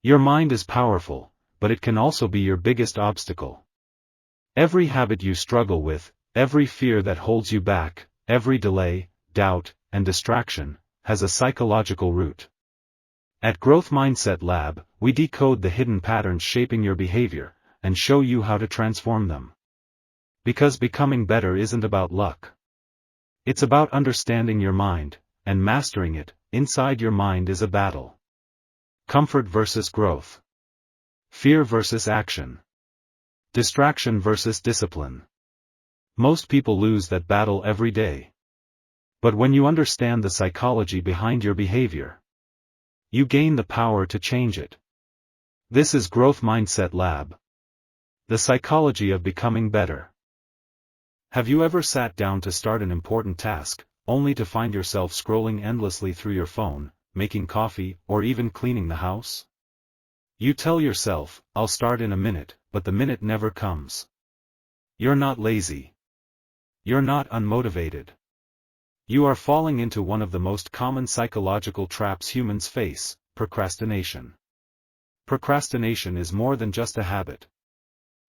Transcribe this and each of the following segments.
Your mind is powerful, but it can also be your biggest obstacle. Every habit you struggle with, every fear that holds you back, every delay, doubt, and distraction, has a psychological root. At Growth Mindset Lab, we decode the hidden patterns shaping your behavior, and show you how to transform them. Because becoming better isn't about luck. It's about understanding your mind, and mastering it. Inside your mind is a battle. Comfort versus growth. Fear versus action. Distraction versus discipline. Most people lose that battle every day. But when you understand the psychology behind your behavior, you gain the power to change it. This is Growth Mindset Lab. The psychology of becoming better. Have you ever sat down to start an important task, only to find yourself scrolling endlessly through your phone, making coffee, or even cleaning the house? You tell yourself, "I'll start in a minute," but the minute never comes. You're not lazy. You're not unmotivated. You are falling into one of the most common psychological traps humans face: procrastination. Procrastination is more than just a habit.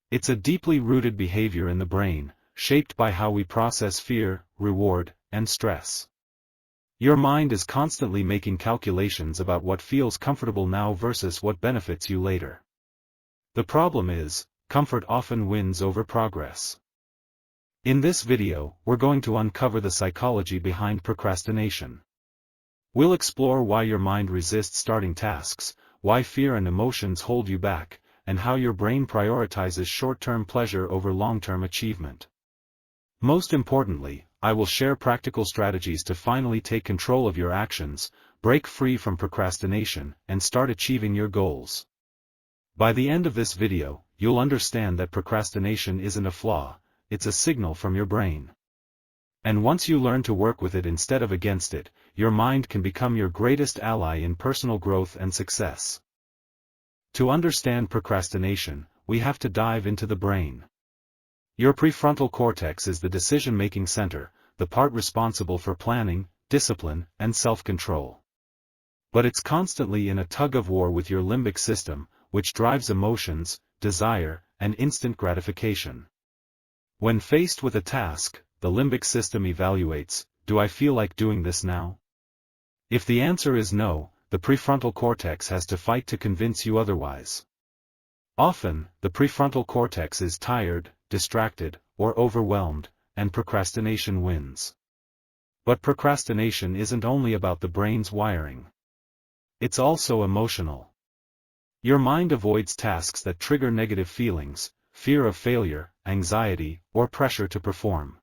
It's a deeply rooted behavior in the brain, shaped by how we process fear, reward, and stress. Your mind is constantly making calculations about what feels comfortable now versus what benefits you later. The problem is, comfort often wins over progress. In this video, we're going to uncover the psychology behind procrastination. We'll explore why your mind resists starting tasks, why fear and emotions hold you back, and how your brain prioritizes short-term pleasure over long-term achievement. Most importantly, I will share practical strategies to finally take control of your actions, break free from procrastination, and start achieving your goals. By the end of this video, you'll understand that procrastination isn't a flaw, it's a signal from your brain. And once you learn to work with it instead of against it, your mind can become your greatest ally in personal growth and success. To understand procrastination, we have to dive into the brain. Your prefrontal cortex is the decision-making center, the part responsible for planning, discipline, and self-control. But it's constantly in a tug-of-war with your limbic system, which drives emotions, desire, and instant gratification. When faced with a task, the limbic system evaluates, "Do I feel like doing this now?" If the answer is no, the prefrontal cortex has to fight to convince you otherwise. Often, the prefrontal cortex is tired, distracted, or overwhelmed, and procrastination wins. But procrastination isn't only about the brain's wiring. It's also emotional. Your mind avoids tasks that trigger negative feelings, fear of failure, anxiety, or pressure to perform.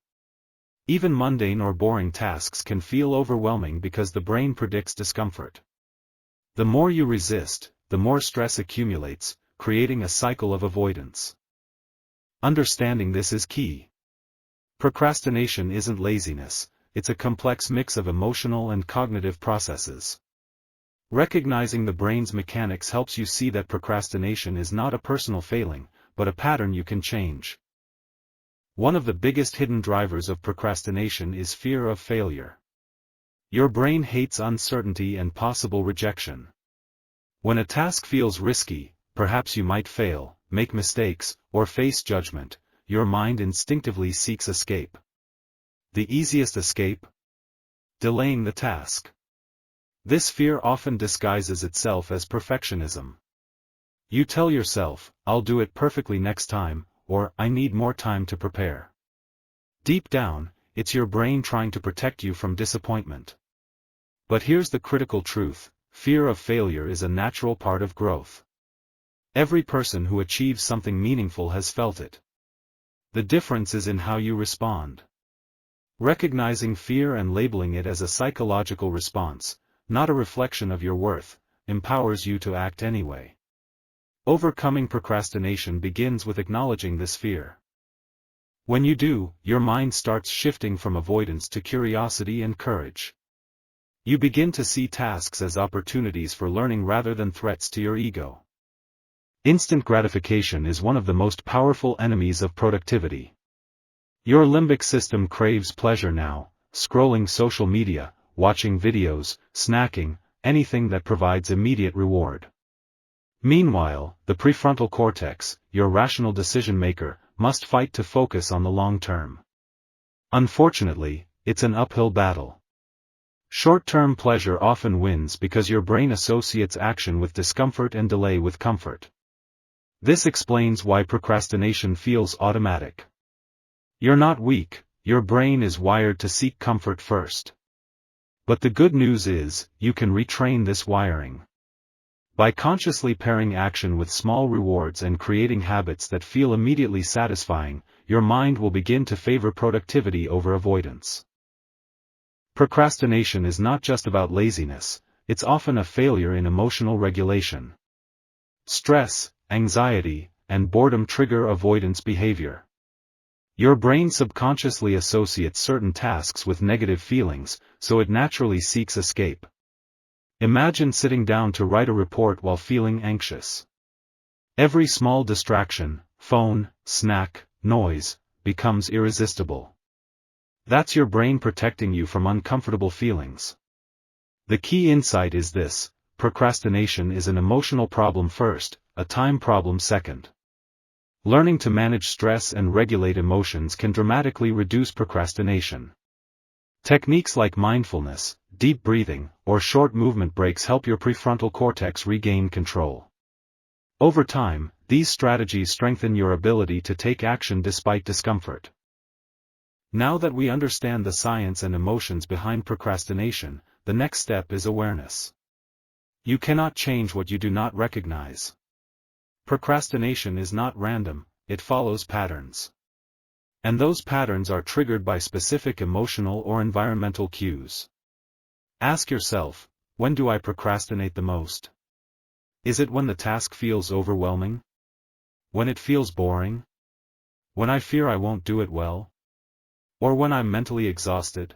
Even mundane or boring tasks can feel overwhelming because the brain predicts discomfort. The more you resist, the more stress accumulates, creating a cycle of avoidance. Understanding this is key. Procrastination isn't laziness, it's a complex mix of emotional and cognitive processes. Recognizing the brain's mechanics helps you see that procrastination is not a personal failing, but a pattern you can change. One of the biggest hidden drivers of procrastination is fear of failure. Your brain hates uncertainty and possible rejection. When a task feels risky, perhaps you might fail, make mistakes, or face judgment, your mind instinctively seeks escape. The easiest escape? Delaying the task. This fear often disguises itself as perfectionism. You tell yourself, "I'll do it perfectly next time," or "I need more time to prepare." Deep down, it's your brain trying to protect you from disappointment. But here's the critical truth: fear of failure is a natural part of growth. Every person who achieves something meaningful has felt it. The difference is in how you respond. Recognizing fear and labeling it as a psychological response, not a reflection of your worth, empowers you to act anyway. Overcoming procrastination begins with acknowledging this fear. When you do, your mind starts shifting from avoidance to curiosity and courage. You begin to see tasks as opportunities for learning rather than threats to your ego. Instant gratification is one of the most powerful enemies of productivity. Your limbic system craves pleasure now: scrolling social media, watching videos, snacking, anything that provides immediate reward. Meanwhile, the prefrontal cortex, your rational decision maker, must fight to focus on the long term. Unfortunately, it's an uphill battle. Short-term pleasure often wins because your brain associates action with discomfort and delay with comfort. This explains why procrastination feels automatic. You're not weak, your brain is wired to seek comfort first. But the good news is, you can retrain this wiring. By consciously pairing action with small rewards and creating habits that feel immediately satisfying, your mind will begin to favor productivity over avoidance. Procrastination is not just about laziness, it's often a failure in emotional regulation. Stress, anxiety, and boredom trigger avoidance behavior. Your brain subconsciously associates certain tasks with negative feelings, so it naturally seeks escape. Imagine sitting down to write a report while feeling anxious. Every small distraction, phone, snack, noise, becomes irresistible. That's your brain protecting you from uncomfortable feelings. The key insight is this: procrastination is an emotional problem first, a time problem second. Learning to manage stress and regulate emotions can dramatically reduce procrastination. Techniques like mindfulness, deep breathing, or short movement breaks help your prefrontal cortex regain control. Over time, these strategies strengthen your ability to take action despite discomfort. Now that we understand the science and emotions behind procrastination, the next step is awareness. You cannot change what you do not recognize. Procrastination is not random, it follows patterns. And those patterns are triggered by specific emotional or environmental cues. Ask yourself, when do I procrastinate the most? Is it when the task feels overwhelming? When it feels boring? When I fear I won't do it well? Or when I'm mentally exhausted?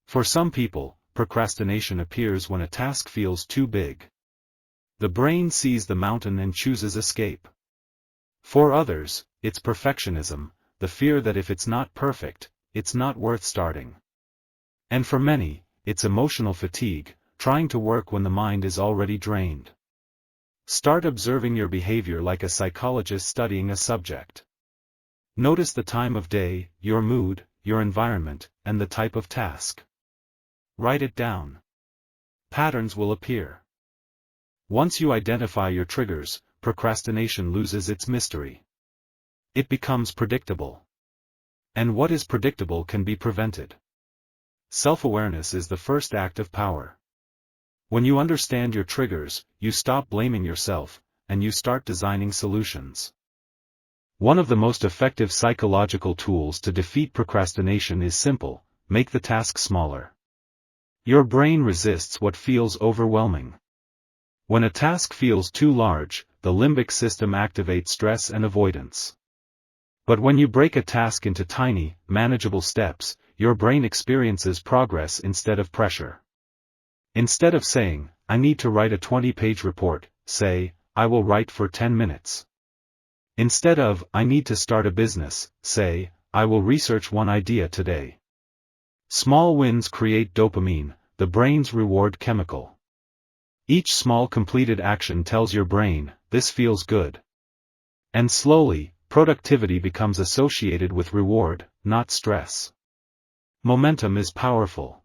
For some people, procrastination appears when a task feels too big. The brain sees the mountain and chooses escape. For others, it's perfectionism, the fear that if it's not perfect, it's not worth starting. And for many, it's emotional fatigue, trying to work when the mind is already drained. Start observing your behavior like a psychologist studying a subject. Notice the time of day, your mood, your environment, and the type of task. Write it down. Patterns will appear. Once you identify your triggers, procrastination loses its mystery. It becomes predictable. And what is predictable can be prevented. Self-awareness is the first act of power. When you understand your triggers, you stop blaming yourself, and you start designing solutions. One of the most effective psychological tools to defeat procrastination is simple: make the task smaller. Your brain resists what feels overwhelming. When a task feels too large, the limbic system activates stress and avoidance. But when you break a task into tiny, manageable steps, your brain experiences progress instead of pressure. Instead of saying, I need to write a 20-page report, say, I will write for 10 minutes. Instead of, I need to start a business, say, I will research one idea today. Small wins create dopamine, the brain's reward chemical. Each small completed action tells your brain, this feels good. And slowly, productivity becomes associated with reward, not stress. Momentum is powerful.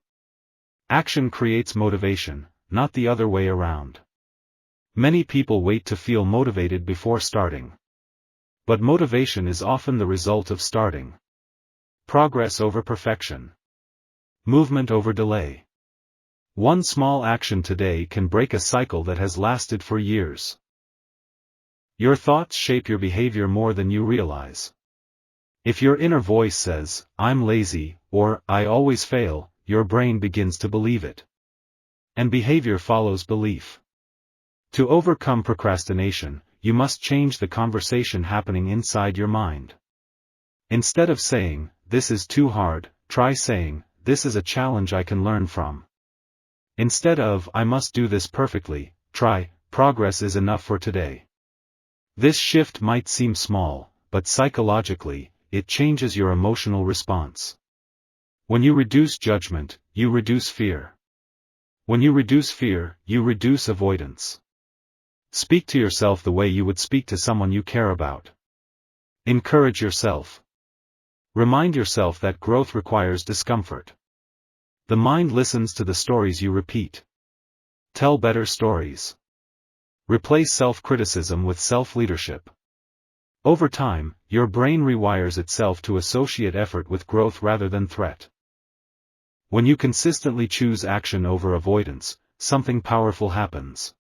Action creates motivation, not the other way around. Many people wait to feel motivated before starting. But motivation is often the result of starting. Progress over perfection. Movement over delay. One small action today can break a cycle that has lasted for years. Your thoughts shape your behavior more than you realize. If your inner voice says, I'm lazy, or I always fail, your brain begins to believe it. And behavior follows belief. To overcome procrastination, you must change the conversation happening inside your mind. Instead of saying, this is too hard, try saying, this is a challenge I can learn from. Instead of, I must do this perfectly, try, progress is enough for today. This shift might seem small, but psychologically, it changes your emotional response. When you reduce judgment, you reduce fear. When you reduce fear, you reduce avoidance. Speak to yourself the way you would speak to someone you care about. Encourage yourself. Remind yourself that growth requires discomfort. The mind listens to the stories you repeat. Tell better stories. Replace self-criticism with self-leadership. Over time, your brain rewires itself to associate effort with growth rather than threat. When you consistently choose action over avoidance, something powerful happens.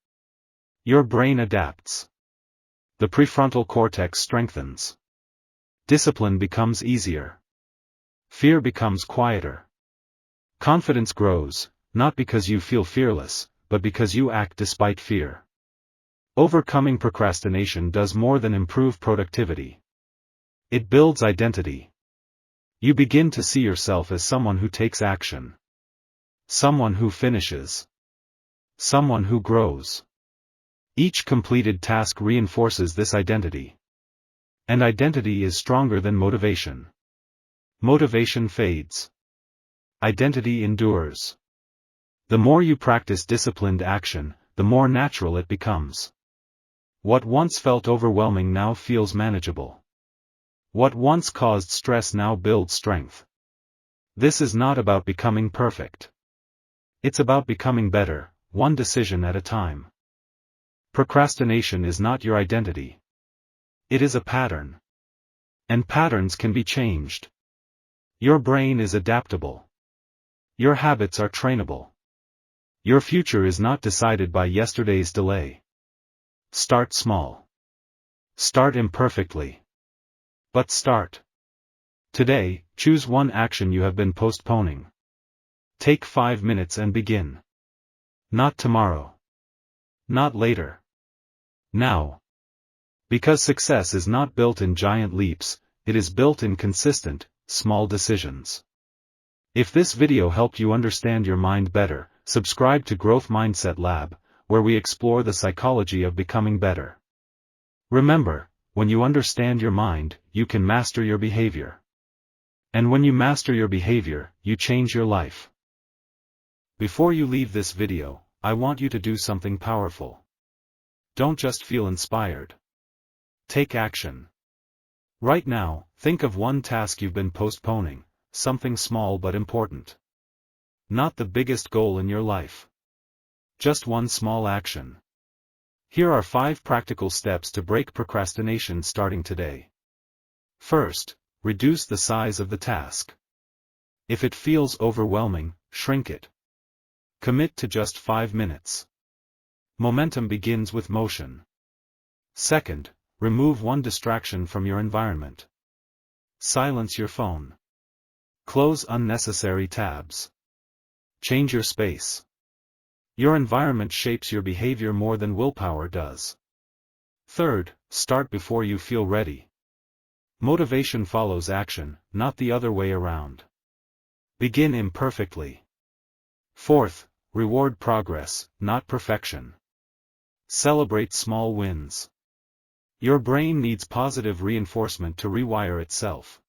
Your brain adapts. The prefrontal cortex strengthens. Discipline becomes easier. Fear becomes quieter. Confidence grows, not because you feel fearless, but because you act despite fear. Overcoming procrastination does more than improve productivity. It builds identity. You begin to see yourself as someone who takes action. Someone who finishes. Someone who grows. Each completed task reinforces this identity. And identity is stronger than motivation. Motivation fades. Identity endures. The more you practice disciplined action, the more natural it becomes. What once felt overwhelming now feels manageable. What once caused stress now builds strength. This is not about becoming perfect. It's about becoming better, one decision at a time. Procrastination is not your identity. It is a pattern. And patterns can be changed. Your brain is adaptable. Your habits are trainable. Your future is not decided by yesterday's delay. Start small. Start imperfectly. But start. Today, choose one action you have been postponing. Take 5 minutes and begin. Not tomorrow. Not later. Now. Because success is not built in giant leaps, it is built in consistent, small decisions. If this video helped you understand your mind better, subscribe to GrowthMindset Lab, where we explore the psychology of becoming better. Remember, when you understand your mind, you can master your behavior. And when you master your behavior, you change your life. Before you leave this video, I want you to do something powerful. Don't just feel inspired. Take action. Right now, think of one task you've been postponing, something small but important. Not the biggest goal in your life. Just one small action. Here are 5 practical steps to break procrastination starting today. First, reduce the size of the task. If it feels overwhelming, shrink it. Commit to just 5 minutes. Momentum begins with motion. Second, remove one distraction from your environment. Silence your phone. Close unnecessary tabs. Change your space. Your environment shapes your behavior more than willpower does. Third, start before you feel ready. Motivation follows action, not the other way around. Begin imperfectly. Fourth, reward progress, not perfection. Celebrate small wins. Your brain needs positive reinforcement to rewire itself.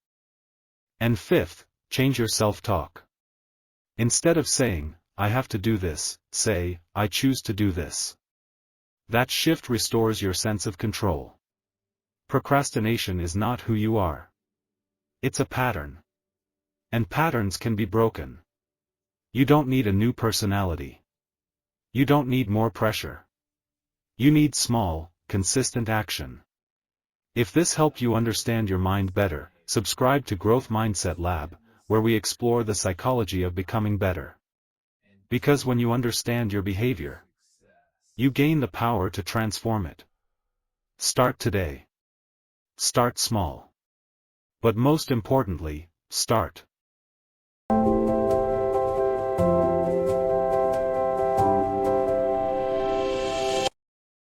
And fifth, change your self-talk. Instead of saying, "I have to do this," say, "I choose to do this." That shift restores your sense of control. Procrastination is not who you are. It's a pattern. And patterns can be broken. You don't need a new personality. You don't need more pressure. You need small, consistent action. If this helped you understand your mind better, subscribe to Growth Mindset Lab, where we explore the psychology of becoming better. Because when you understand your behavior, you gain the power to transform it. Start today. Start small. But most importantly, start.